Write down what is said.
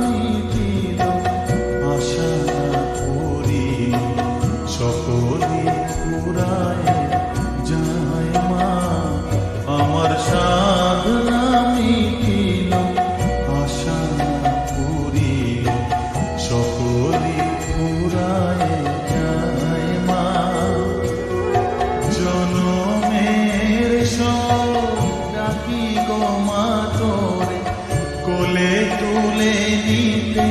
মিটিল, আশা করিল, সকলে ফুরায় যায় মা। আমার সাধনা মিটিল, আশা করিল, সকলে ফুরায় যায় মা। জনমের সব ডাকি গো মা তোরে, কোলে তুলে নিতে